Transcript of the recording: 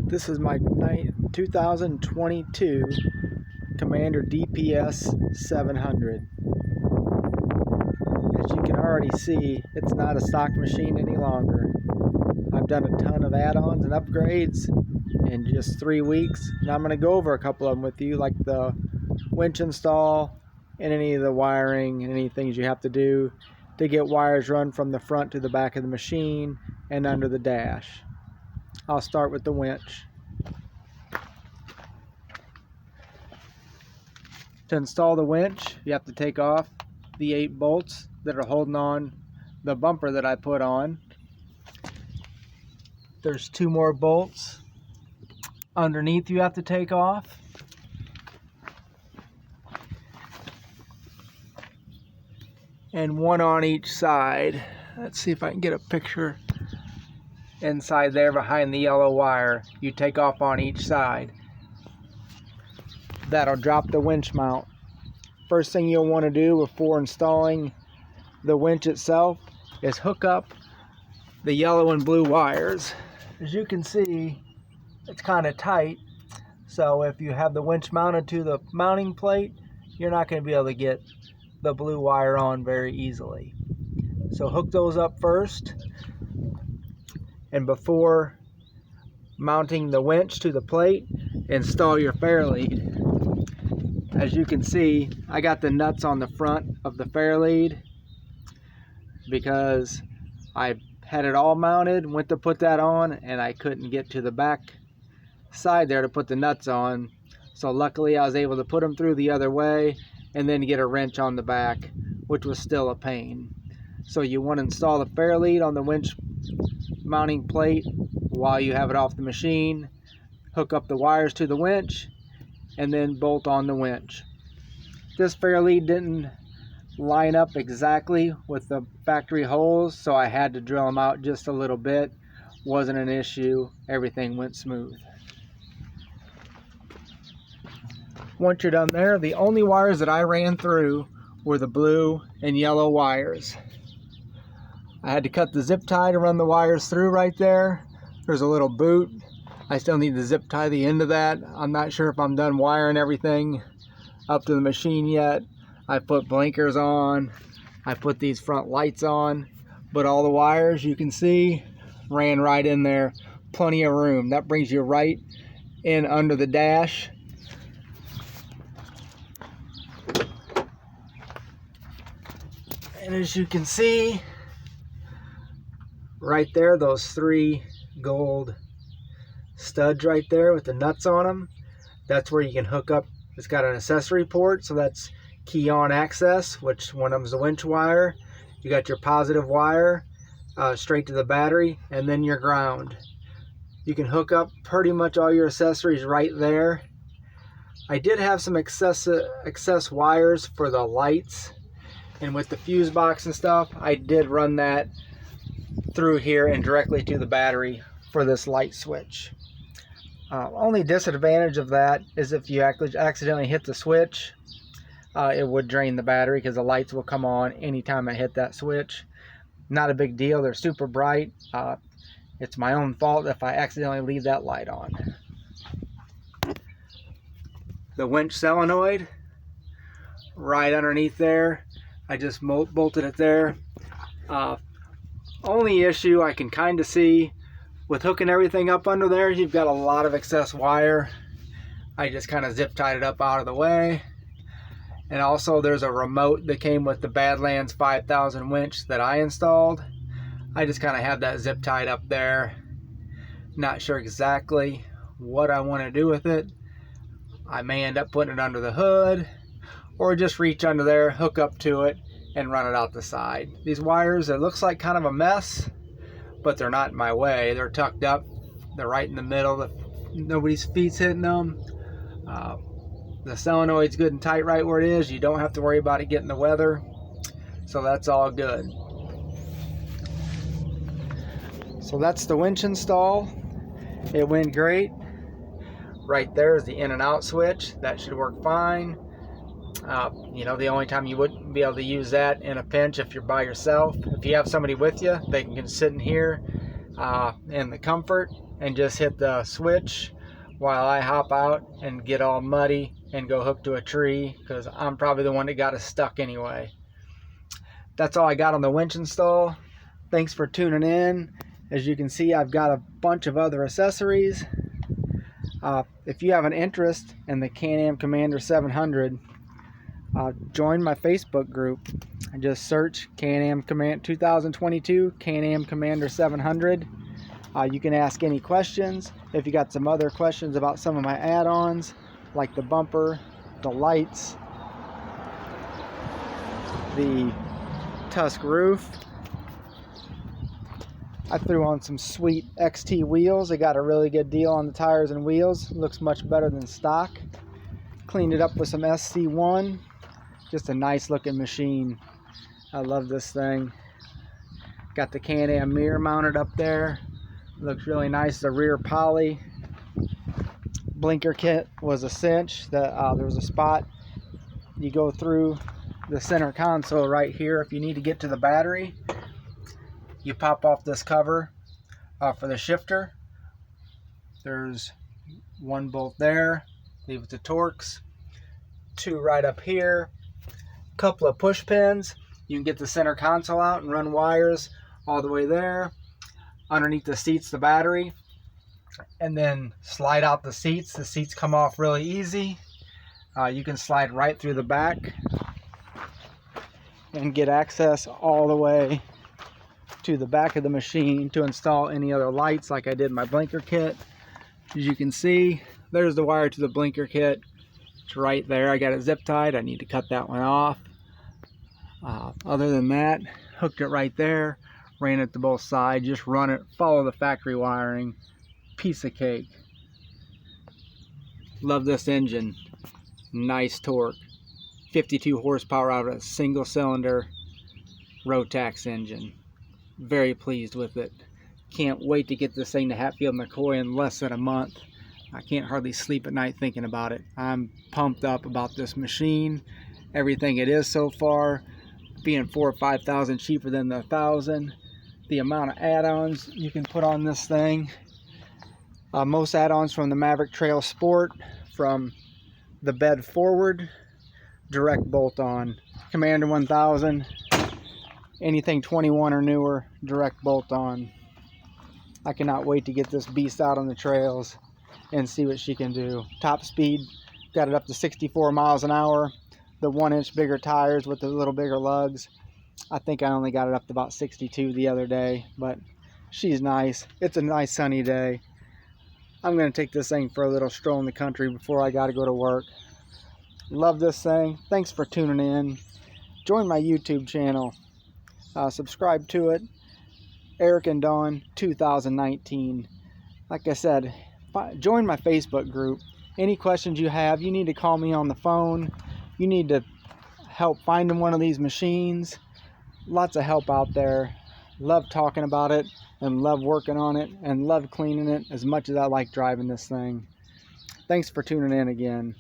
This is my 2022 Commander DPS 700. As you can already see, it's not a stock machine any longer. I've done a ton of add-ons and upgrades in just 3 weeks, and I'm going to go over a couple of them with you, like the winch install and any of the wiring and any things you have to do to get wires run from the front to the back of the machine and under the dash. I'll start with the winch. To install the winch, you have to take off the 8 bolts that are holding on the bumper that I put on. There's 2 more bolts underneath you have to take off. And 1 on each side. Let's see if I can get a picture. Inside there behind the yellow wire, you take off on each side. That'll drop the winch mount. First thing you'll want to do before installing the winch itself is hook up the yellow and blue wires. As you can see, it's kind of tight, so if you have the winch mounted to the mounting plate, you're not going to be able to get the blue wire on very easily. So hook those up first, and before mounting the winch to the plate, install your Fairlead. As you can see, I got the nuts on the front of the Fairlead because I had it all mounted, went to put that on, and I couldn't get to the back side there to put the nuts on. So luckily I was able to put them through the other way and then get a wrench on the back, which was still a pain. So you want to install the Fairlead on the winch mounting plate while you have it off the machine, hook up the wires to the winch, and then bolt on the winch. This Fairlead didn't line up exactly with the factory holes, so I had to drill them out just a little bit. Wasn't an issue, everything went smooth. Once you're done there, the only wires that I ran through were the blue and yellow wires. I had to cut the zip tie to run the wires through right there. There's a little boot. I still need to zip tie the end of that. I'm not sure if I'm done wiring everything up to the machine yet. I put blinkers on. I put these front lights on. But all the wires, you can see, ran right in there. Plenty of room. That brings you right in under the dash. And as you can see, right there, those 3 gold studs right there with the nuts on them, that's where you can hook up. It's got an accessory port, so that's key on access, which one of them is the winch wire. You got your positive wire straight to the battery, and then your ground. You can hook up pretty much all your accessories right there. I did have some excess wires for the lights, and with the fuse box and stuff, I did run that through here and directly to the battery for this light switch. Only disadvantage of that is if you accidentally hit the switch, it would drain the battery because the lights will come on anytime I hit that switch. Not a big deal, they're super bright. It's my own fault if I accidentally leave that light on. The winch solenoid, right underneath there, I just bolted it there. Only issue I can kind of see with hooking everything up under there, you've got a lot of excess wire. I just kind of zip tied it up out of the way. And also there's a remote that came with the Badlands 5000 winch that I installed. I just kind of have that zip tied up there. Not sure exactly what I want to do with it. I may end up putting it under the hood, or just reach under there, hook up to it, and run it out the side. These wires, it looks like kind of a mess, but they're not in my way. They're tucked up. They're right in the middle. Nobody's feet's hitting them. The solenoid's good and tight right where it is. You don't have to worry about it getting the weather. So that's all good. So that's the winch install. It went great. Right there is the in and out switch. That should work fine. You know, the only time you wouldn't be able to use that in a pinch if you're by yourself. If you have somebody with you, they can sit in here, in the comfort and just hit the switch while I hop out and get all muddy and go hook to a tree, because I'm probably the one that got us stuck anyway. That's all I got on the winch install. Thanks for tuning in. As you can see, I've got a bunch of other accessories. If you have an interest in the Can-Am Commander 700, join my Facebook group and just search Can-Am 2022 Can-Am Commander 700. You can ask any questions. If you got some other questions about some of my add-ons, like the bumper, the lights, the Tusk roof. I threw on some sweet XT wheels. I got a really good deal on the tires and wheels. Looks much better than stock. Cleaned it up with some SC1. Just a nice looking machine. I love this thing. Got the Can-Am mirror mounted up there. Looks really nice. The rear poly. Blinker kit was a cinch. There was a spot you go through the center console right here. If you need to get to the battery, you pop off this cover for the shifter. There's one bolt there, leave it to Torx. Two right up here. Couple of push pins. You can get the center console out and run wires all the way there. Underneath the seats, the battery. And then slide out the seats. The seats come off really easy. You can slide right through the back and get access all the way to the back of the machine to install any other lights like I did in my blinker kit. As you can see, there's the wire to the blinker kit. It's right there. I got it zip tied. I need to cut that one off. Other than that, hooked it right there, ran it to both sides. Just run it, follow the factory wiring. Piece of cake. Love this engine. Nice torque. 52 horsepower out of a single cylinder Rotax engine. Very pleased with it. Can't wait to get this thing to Hatfield McCoy in less than a month. I can't hardly sleep at night thinking about it. I'm pumped up about this machine. Everything it is so far, being 4,000 or 5,000 cheaper than the 1,000. The amount of add-ons you can put on this thing. Most add-ons from the Maverick Trail Sport, from the bed forward, direct bolt on. Commander 1000, anything 21 or newer, direct bolt on. I cannot wait to get this beast out on the trails and see what she can do. Top speed, got it up to 64 miles an hour. The 1-inch bigger tires with the little bigger lugs. I think I only got it up to about 62 the other day, but she's nice. It's a nice sunny day. I'm going to take this thing for a little stroll in the country before I got to go to work. Love this thing. Thanks for tuning in. Join my YouTube channel. Subscribe to it. Eric and Dawn 2019. Like I said, join my Facebook group. Any questions you have, you need to call me on the phone. You need to help finding one of these machines. Lots of help out there. Love talking about it and love working on it and love cleaning it as much as I like driving this thing. Thanks for tuning in again.